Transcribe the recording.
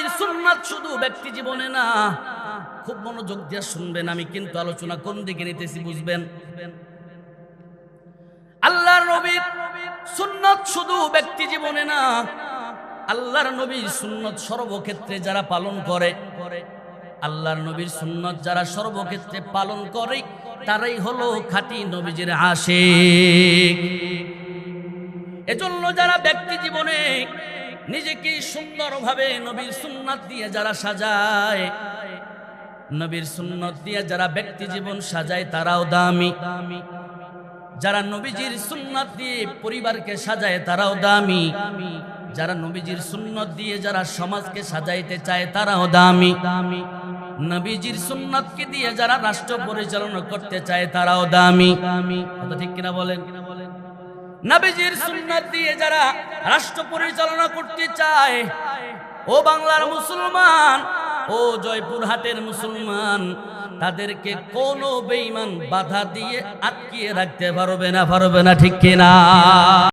নবীর সুন্নাত শুধু ব্যক্তি জীবনে না, খুব মনোযোগ দিয়ে শুনবেন, আমি কিন্তু আলোচনা কোন দিকে নিতেছি বুঝবেন। আল্লাহর নবীর সুন্নাত শুধু ব্যক্তি জীবনে না, আল্লাহর নবীর সুন্নাত সর্বক্ষেত্রে যারা পালন করে, আল্লাহর নবীর সুন্নাত যারা সর্বক্ষেত্রে পালন করে তারাই হলো খাঁটি নবীজির আশিক। এজন্য যারা ব্যক্তি জীবনে নিজেকে সুন্দরভাবে নবীর সুন্নাত দিয়ে যারা সাজায়, নবীর সুন্নাত দিয়ে যারা ব্যক্তি জীবন সাজায় তারাও দামি। যারা নবীজির সুন্নাত দিয়ে পরিবারকে সাজায় তারাও দামি। যারা নবীজির সুন্নাত দিয়ে যারা সমাজকে সাজাইতে চায় তারাও দামি। নবীজির সুন্নাতকে দিয়ে যারা রাষ্ট্র পরিচালনা করতে চায় তারাও দামি। কথা ঠিক কিনা বলেন? নবীজির সুন্নাত দিয়ে যারা রাষ্ট্র পরিচালনা করতে চায়, ও বাংলার মুসলমান, ও জয়পুরহাটের মুসলমান, তাদেরকে কোনো বেঈমান বাধা দিয়ে আটকিয়ে রাখতে পারবে না, ঠিক কিনা?